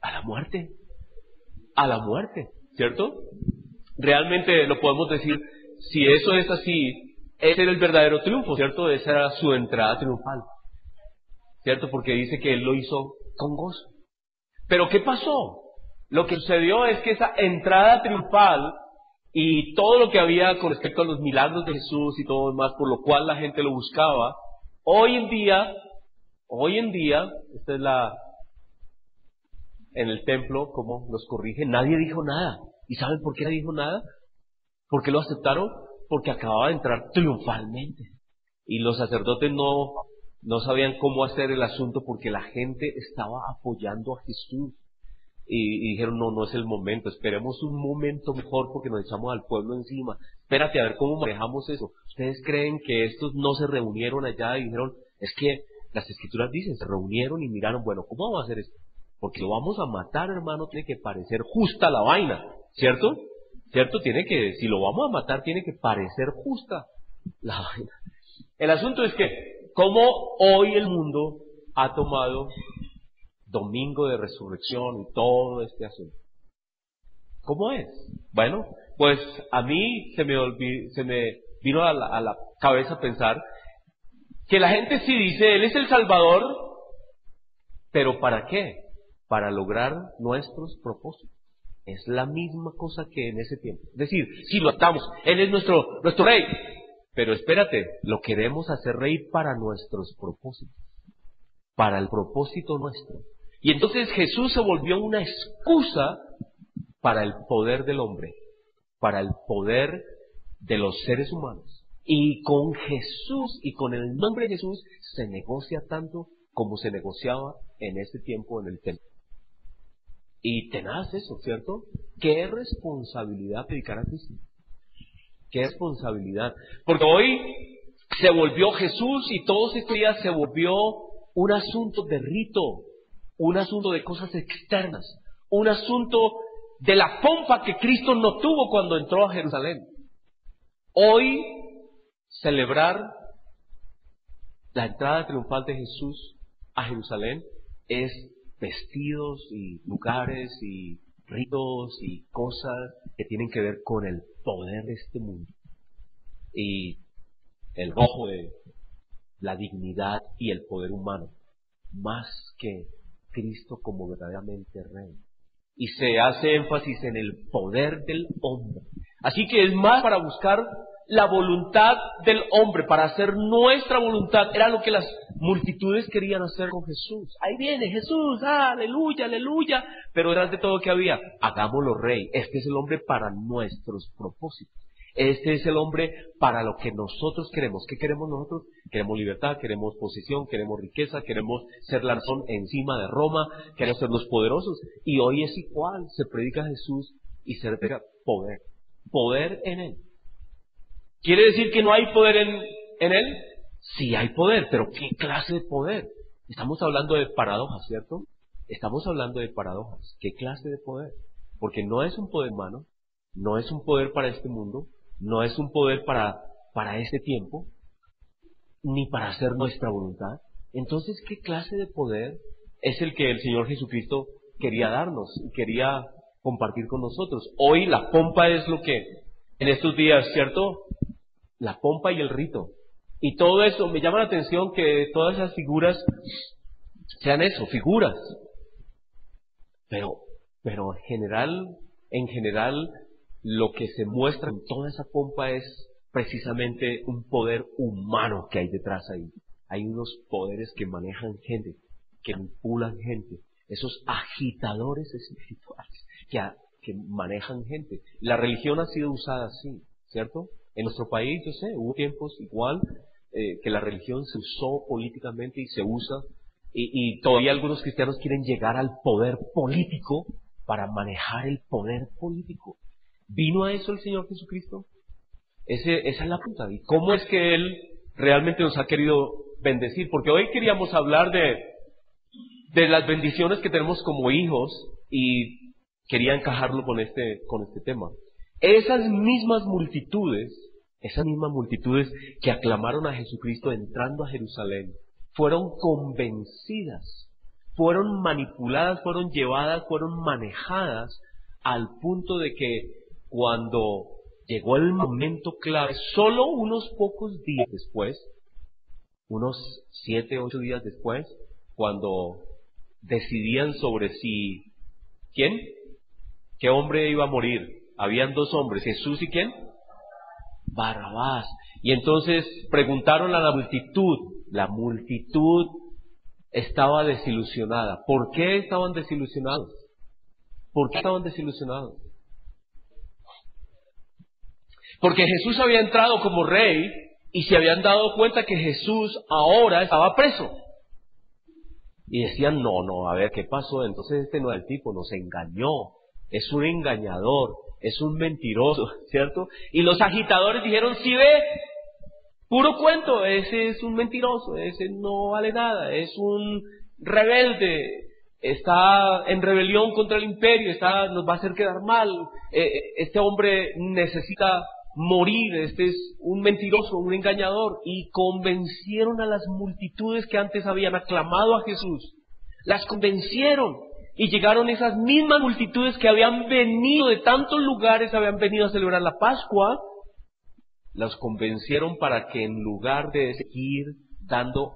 A la muerte, ¿cierto? Realmente lo podemos decir, si eso es así, ese era el verdadero triunfo, ¿cierto? Esa era su entrada triunfal, ¿cierto? Porque dice que él lo hizo con gozo. Pero ¿qué pasó? Lo que sucedió es que esa entrada triunfal y todo lo que había con respecto a los milagros de Jesús y todo lo demás, por lo cual la gente lo buscaba, hoy en día, esta es en el templo, como nos corrige, nadie dijo nada. ¿Y saben por qué nadie dijo nada? ¿Por qué lo aceptaron? Porque acababa de entrar triunfalmente. Y los sacerdotes no sabían cómo hacer el asunto porque la gente estaba apoyando a Jesús. Y dijeron, no es el momento, esperemos un momento mejor porque nos echamos al pueblo encima. Espérate a ver cómo manejamos eso. ¿Ustedes creen que estos no se reunieron allá y dijeron, es que las escrituras dicen, se reunieron y miraron, bueno, ¿cómo vamos a hacer esto? Porque lo vamos a matar, hermano, tiene que parecer justa la vaina, ¿cierto? ¿Cierto? Si lo vamos a matar, tiene que parecer justa la vaina. El asunto es que, como hoy el mundo ha tomado Domingo de Resurrección y todo este asunto. ¿Cómo es? Bueno, pues a mí se me vino a la cabeza pensar que la gente sí dice, Él es el Salvador, pero ¿para qué? Para lograr nuestros propósitos. Es la misma cosa que en ese tiempo. Es decir, si lo atamos, Él es nuestro Rey, pero espérate, lo queremos hacer Rey para nuestros propósitos, para el propósito nuestro. Y entonces Jesús se volvió una excusa para el poder del hombre, para el poder de los seres humanos. Y con Jesús y con el nombre de Jesús se negocia tanto como se negociaba en ese tiempo en el templo. Y tenaz eso, ¿cierto? Qué responsabilidad predicar a Cristo. Qué responsabilidad. Porque hoy se volvió Jesús y todos estos días se volvió un asunto de rito, un asunto de cosas externas, un asunto de la pompa que Cristo no tuvo cuando entró a Jerusalén. Hoy, celebrar la entrada triunfal de Jesús a Jerusalén es vestidos y lugares y ritos y cosas que tienen que ver con el poder de este mundo y el rojo de la dignidad y el poder humano, más que Cristo como verdaderamente Rey. Y se hace énfasis en el poder del hombre. Así que es más para buscar la voluntad del hombre, para hacer nuestra voluntad. Era lo que las multitudes querían hacer con Jesús. Ahí viene Jesús, aleluya, aleluya. Pero detrás de todo, ¿qué había? Hagámoslo Rey. Este es el hombre para nuestros propósitos. Este es el hombre para lo que nosotros queremos. ¿Qué queremos nosotros? Queremos libertad, queremos posesión, queremos riqueza, queremos ser la razón encima de Roma, queremos ser los poderosos. Y hoy es igual, se predica a Jesús y se predica poder. Poder en Él. ¿Quiere decir que no hay poder en Él? Sí hay poder, pero ¿qué clase de poder? Estamos hablando de paradojas, ¿cierto? Estamos hablando de paradojas. ¿Qué clase de poder? Porque no es un poder humano, no es un poder para este mundo, no es un poder para este tiempo, ni para hacer nuestra voluntad. Entonces, ¿qué clase de poder es el que el Señor Jesucristo quería darnos y quería compartir con nosotros? Hoy la pompa es lo que, en estos días, ¿cierto? La pompa y el rito. Y todo eso, me llama la atención que todas esas figuras sean eso, figuras. Pero en general, lo que se muestra en toda esa pompa es precisamente un poder humano que hay detrás ahí. Hay unos poderes que manejan gente, que manipulan gente, esos agitadores espirituales que manejan gente. La religión ha sido usada así, ¿cierto? En nuestro país, yo sé, hubo tiempos igual que la religión se usó políticamente y se usa, y todavía algunos cristianos quieren llegar al poder político para manejar el poder político. ¿Vino a eso el Señor Jesucristo? Esa es la punta. ¿Y cómo es que Él realmente nos ha querido bendecir? Porque hoy queríamos hablar de las bendiciones que tenemos como hijos y quería encajarlo con este tema. Esas mismas multitudes que aclamaron a Jesucristo entrando a Jerusalén, fueron convencidas, fueron manipuladas, fueron llevadas, fueron manejadas al punto de que cuando llegó el momento clave, solo unos pocos días después, unos 7, 8 días después, cuando decidían sobre si, ¿quién? ¿Qué hombre iba a morir? Habían 2 hombres, Jesús y ¿quién? Barrabás. Y entonces preguntaron a la multitud estaba desilusionada. ¿Por qué estaban desilusionados? ¿Por qué estaban desilusionados? Porque Jesús había entrado como Rey y se habían dado cuenta que Jesús ahora estaba preso. Y decían, no, a ver, ¿qué pasó? Entonces este no es el tipo, nos engañó, es un engañador, es un mentiroso, ¿cierto? Y los agitadores dijeron, sí ve, puro cuento, ese es un mentiroso, ese no vale nada, es un rebelde, está en rebelión contra el imperio, nos va a hacer quedar mal, este hombre necesita morir, este es un mentiroso, un engañador. Y convencieron a las multitudes que antes habían aclamado a Jesús, las convencieron, y llegaron esas mismas multitudes que habían venido de tantos lugares, habían venido a celebrar la Pascua, las convencieron para que en lugar de seguir dando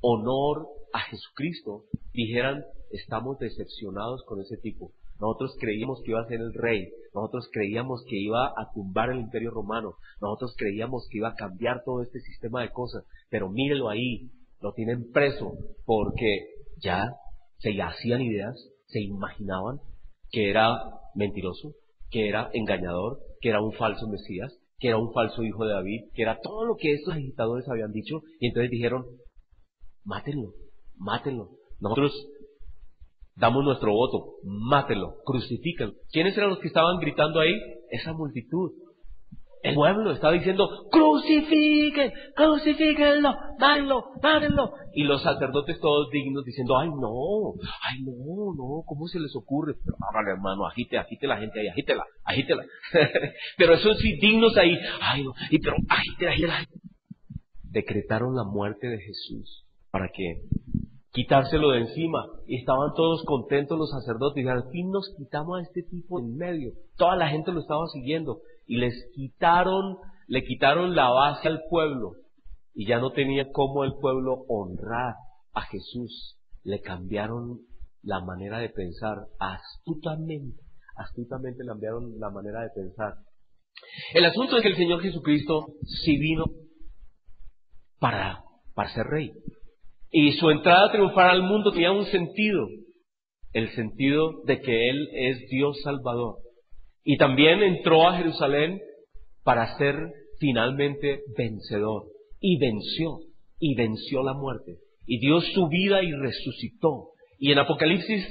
honor a Jesucristo, dijeran: estamos decepcionados con ese tipo. Nosotros creíamos que iba a ser el rey, nosotros creíamos que iba a tumbar el imperio romano, nosotros creíamos que iba a cambiar todo este sistema de cosas, pero mírelo ahí, lo tienen preso, porque ya se hacían ideas, se imaginaban que era mentiroso, que era engañador, que era un falso Mesías, que era un falso hijo de David, que era todo lo que estos agitadores habían dicho, y entonces dijeron: mátenlo, mátenlo. Nosotros damos nuestro voto, mátenlo, crucifíquenlo. ¿Quiénes eran los que estaban gritando ahí? Esa multitud. El pueblo estaba diciendo: crucifiquen, crucifíquenlo, mátenlo, mátenlo. Y los sacerdotes todos dignos diciendo: ay no, ¿cómo se les ocurre? Pero hágale, hermano, agite la gente ahí, agítela. Pero esos sí dignos ahí, ay no, pero agítela. Decretaron la muerte de Jesús para que quitárselo de encima, y estaban todos contentos los sacerdotes, y al fin nos quitamos a este tipo en medio. Toda la gente lo estaba siguiendo, y le quitaron la base al pueblo, y ya no tenía cómo el pueblo honrar a Jesús. Le cambiaron la manera de pensar, astutamente le cambiaron la manera de pensar. El asunto es que el Señor Jesucristo sí vino para ser rey. Y su entrada triunfal al mundo tenía un sentido, el sentido de que Él es Dios Salvador. Y también entró a Jerusalén para ser finalmente vencedor. Y venció la muerte. Y dio su vida y resucitó. Y en Apocalipsis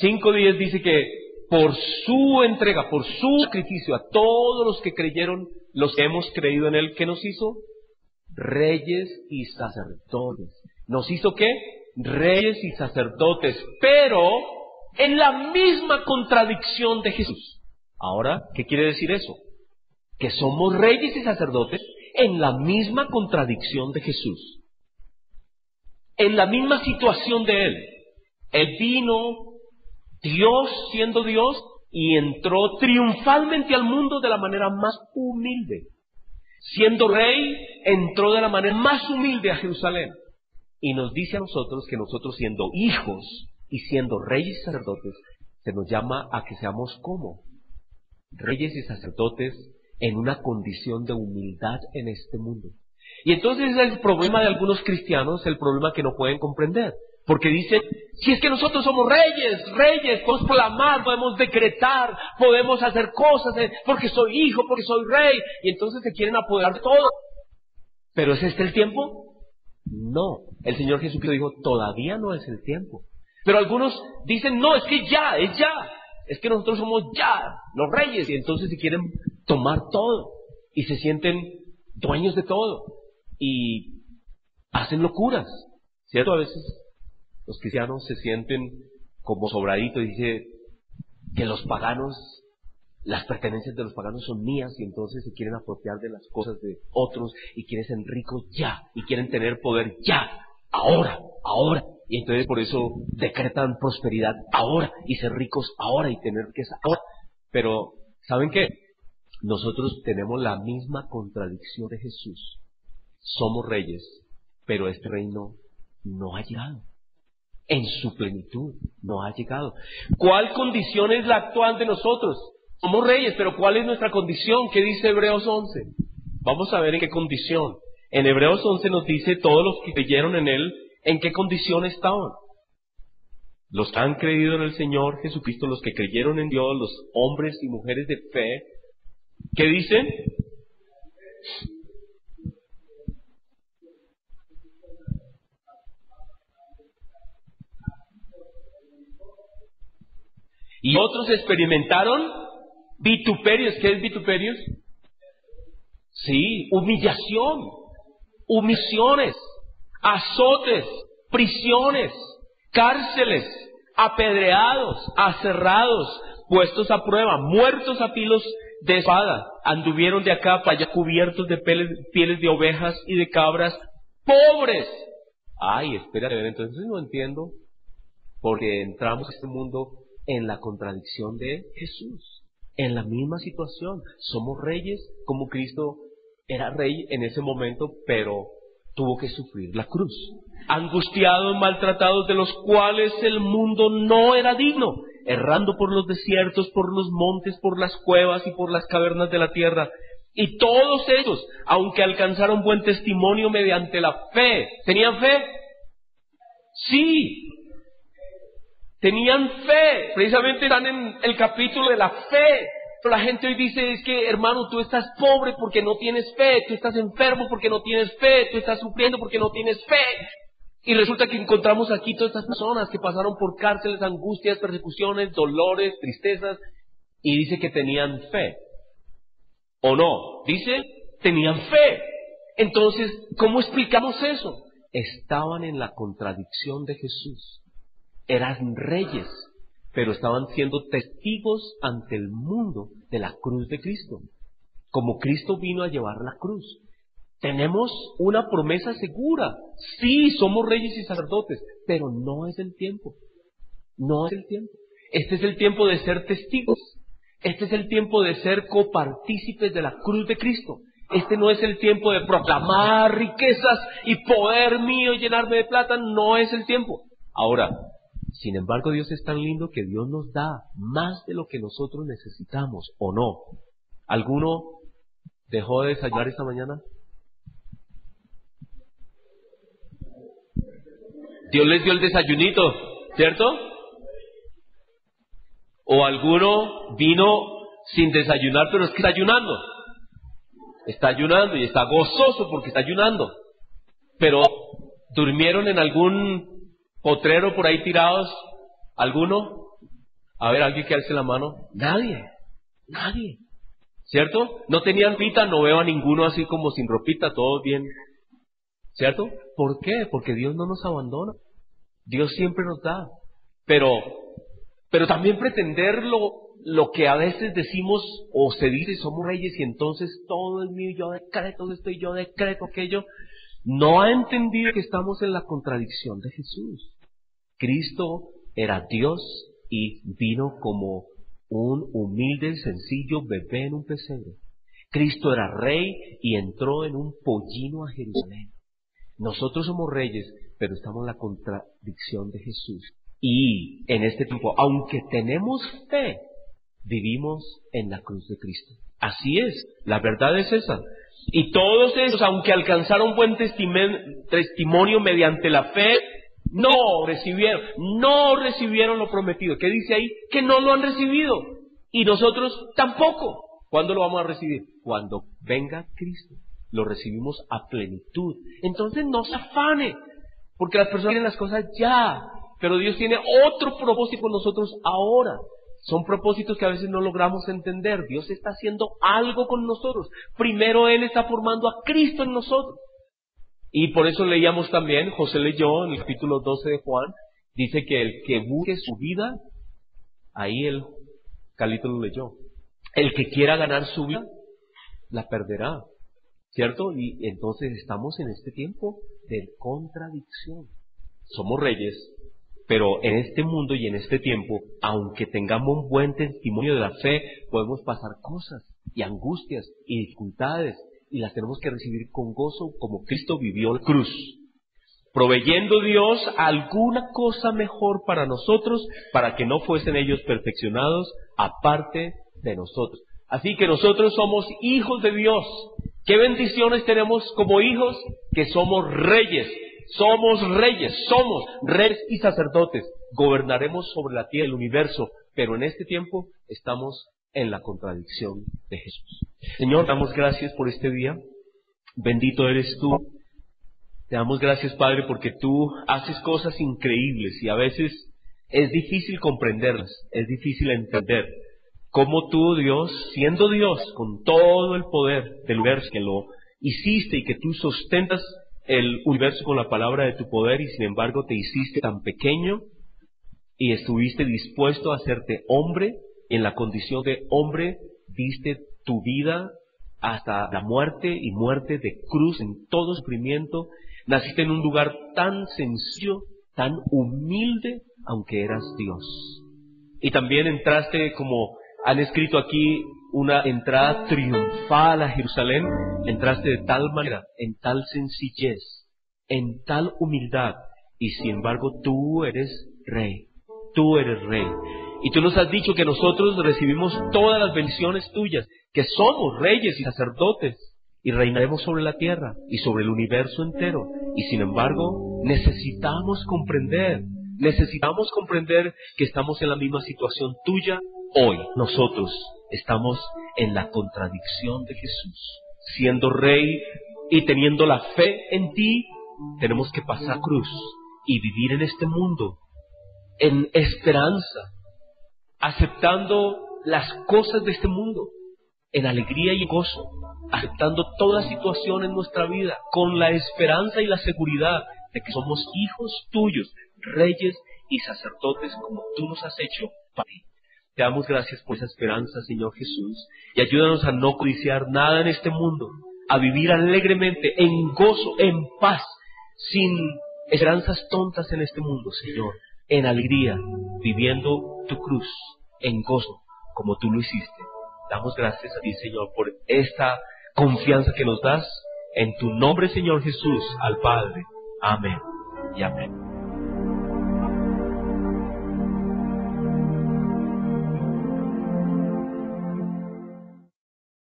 5:10 dice que por su entrega, por su sacrificio a todos los que creyeron, los que hemos creído en Él, ¿qué nos hizo? Reyes y sacerdotes. ¿Nos hizo qué? Reyes y sacerdotes, pero en la misma contradicción de Jesús. Ahora, ¿qué quiere decir eso? Que somos reyes y sacerdotes en la misma contradicción de Jesús. En la misma situación de Él. Él vino, Dios siendo Dios, y entró triunfalmente al mundo de la manera más humilde. Siendo rey, entró de la manera más humilde a Jerusalén. Y nos dice a nosotros que nosotros, siendo hijos y siendo reyes y sacerdotes, se nos llama a que seamos como reyes y sacerdotes en una condición de humildad en este mundo. Y entonces es el problema de algunos cristianos, el problema que no pueden comprender. Porque dicen: si es que nosotros somos reyes, podemos proclamar, podemos decretar, podemos hacer cosas, porque soy hijo, porque soy rey, y entonces se quieren apoderar de todo. ¿Pero es este el tiempo? No. El Señor Jesucristo dijo: todavía no es el tiempo. Pero algunos dicen: no, es que ya, es que nosotros somos ya los reyes, y entonces se quieren tomar todo, y se sienten dueños de todo, y hacen locuras, ¿cierto? A veces los cristianos se sienten como sobraditos, y dice que los paganos, las pertenencias de los paganos son mías, y entonces se quieren apropiar de las cosas de otros, y quieren ser ricos ya, y quieren tener poder ya, ahora, y entonces por eso decretan prosperidad ahora, y ser ricos ahora, y tener riqueza ahora. Pero, ¿saben qué? Nosotros tenemos la misma contradicción de Jesús. Somos reyes, pero este reino no ha llegado. En su plenitud no ha llegado. ¿Cuál condición es la actual de nosotros? Somos reyes, pero ¿cuál es nuestra condición? ¿Qué dice Hebreos 11? Vamos a ver en qué condición. En Hebreos 11 nos dice todos los que creyeron en Él, en qué condición estaban. Los que han creído en el Señor Jesucristo, los que creyeron en Dios, los hombres y mujeres de fe, ¿qué dicen? Y otros experimentaron vituperios. ¿Qué es vituperios? Sí, humillaciones, azotes, prisiones, cárceles, apedreados, aserrados, puestos a prueba, muertos a filos de espada, anduvieron de acá para allá cubiertos de pieles de ovejas y de cabras, pobres. Ay, espérate, entonces no entiendo, porque entramos a este mundo en la contradicción de Jesús, en la misma situación. Somos reyes como Cristo era rey en ese momento, pero tuvo que sufrir la cruz. Angustiados, maltratados, de los cuales el mundo no era digno, errando por los desiertos, por los montes, por las cuevas y por las cavernas de la tierra. Y todos ellos, aunque alcanzaron buen testimonio mediante la fe, ¿tenían fe? Sí, tenían fe. Precisamente están en el capítulo de la fe. Pero la gente hoy dice, es que hermano, tú estás pobre porque no tienes fe, tú estás enfermo porque no tienes fe, tú estás sufriendo porque no tienes fe. Y resulta que encontramos aquí todas estas personas que pasaron por cárceles, angustias, persecuciones, dolores, tristezas, y dice que tenían fe. ¿O no? Dice, tenían fe. Entonces, ¿cómo explicamos eso? Estaban en la contradicción de Jesús. Eran reyes, pero estaban siendo testigos ante el mundo de la cruz de Cristo. Como Cristo vino a llevar la cruz. Tenemos una promesa segura. Sí, somos reyes y sacerdotes, pero no es el tiempo. No es el tiempo. Este es el tiempo de ser testigos. Este es el tiempo de ser copartícipes de la cruz de Cristo. Este no es el tiempo de proclamar riquezas y poder mío y llenarme de plata. No es el tiempo. Ahora, sin embargo, Dios es tan lindo que Dios nos da más de lo que nosotros necesitamos, ¿o no? ¿Alguno dejó de desayunar esta mañana? Dios les dio el desayunito, ¿cierto? O alguno vino sin desayunar, pero es que está ayunando. Está ayunando y está gozoso porque está ayunando. Pero durmieron en algún potrero por ahí tirados. ¿Alguno? A ver, ¿alguien que alce la mano? Nadie. ¿Cierto? No tenían ropita, no veo a ninguno así como sin ropita, todos bien. ¿Cierto? ¿Por qué? Porque Dios no nos abandona. Dios siempre nos da. Pero también pretender lo que a veces decimos o se dice, somos reyes y entonces todo es mío, yo decreto esto y yo decreto aquello, no ha entendido que estamos en la contradicción de Jesús. Cristo era Dios y vino como un humilde, sencillo bebé en un pesebre. Cristo era rey y entró en un pollino a Jerusalén. Nosotros somos reyes, pero estamos en la contradicción de Jesús. Y en este tiempo, aunque tenemos fe, vivimos en la cruz de Cristo. Así es, la verdad es esa. Y todos ellos, aunque alcanzaron buen testimonio mediante la fe, no recibieron lo prometido. ¿Qué dice ahí? Que no lo han recibido. Y nosotros tampoco. ¿Cuándo lo vamos a recibir? Cuando venga Cristo. Lo recibimos a plenitud. Entonces no se afane, porque las personas quieren las cosas ya. Pero Dios tiene otro propósito con nosotros ahora. Son propósitos que a veces no logramos entender. Dios está haciendo algo con nosotros. Primero Él está formando a Cristo en nosotros. Y por eso leíamos también, José leyó en el capítulo 12 de Juan, dice que el que busque su vida, ahí el Calito lo leyó. El que quiera ganar su vida, la perderá. ¿Cierto? Y entonces estamos en este tiempo de contradicción. Somos reyes, pero en este mundo y en este tiempo, aunque tengamos un buen testimonio de la fe, podemos pasar cosas y angustias y dificultades y las tenemos que recibir con gozo como Cristo vivió la cruz, proveyendo Dios alguna cosa mejor para nosotros, para que no fuesen ellos perfeccionados aparte de nosotros. Así que nosotros somos hijos de Dios. ¿Qué bendiciones tenemos como hijos? Que somos reyes y sacerdotes. Gobernaremos sobre la tierra, el universo, pero en este tiempo estamos en la contradicción de Jesús. Señor, damos gracias por este día. Bendito eres tú. Te damos gracias, Padre, porque tú haces cosas increíbles y a veces es difícil comprenderlas, es difícil entender. Cómo tú, Dios, siendo Dios, con todo el poder del universo, que lo hiciste y que tú sustentas el universo con la palabra de tu poder y sin embargo te hiciste tan pequeño y estuviste dispuesto a hacerte hombre. En la condición de hombre diste tu vida hasta la muerte y muerte de cruz en todo sufrimiento. Naciste en un lugar tan sencillo, tan humilde, aunque eras Dios. Y también entraste, como han escrito aquí, una entrada triunfal a Jerusalén. Entraste de tal manera, en tal sencillez, en tal humildad, y sin embargo tú eres rey. Tú eres rey. Y tú nos has dicho que nosotros recibimos todas las bendiciones tuyas, que somos reyes y sacerdotes, y reinaremos sobre la tierra y sobre el universo entero. Y sin embargo, necesitamos comprender que estamos en la misma situación tuya hoy. Nosotros estamos en la contradicción de Jesús. Siendo rey y teniendo la fe en ti, tenemos que pasar cruz y vivir en este mundo en esperanza, aceptando las cosas de este mundo, en alegría y gozo, aceptando toda situación en nuestra vida, con la esperanza y la seguridad de que somos hijos tuyos, reyes y sacerdotes como tú nos has hecho para ti. Te damos gracias por esa esperanza, Señor Jesús, y ayúdanos a no codiciar nada en este mundo, a vivir alegremente, en gozo, en paz, sin esperanzas tontas en este mundo, Señor, en alegría, viviendo tu cruz, en gozo, como tú lo hiciste. Damos gracias a ti, Señor, por esta confianza que nos das. En tu nombre, Señor Jesús, al Padre. Amén y amén.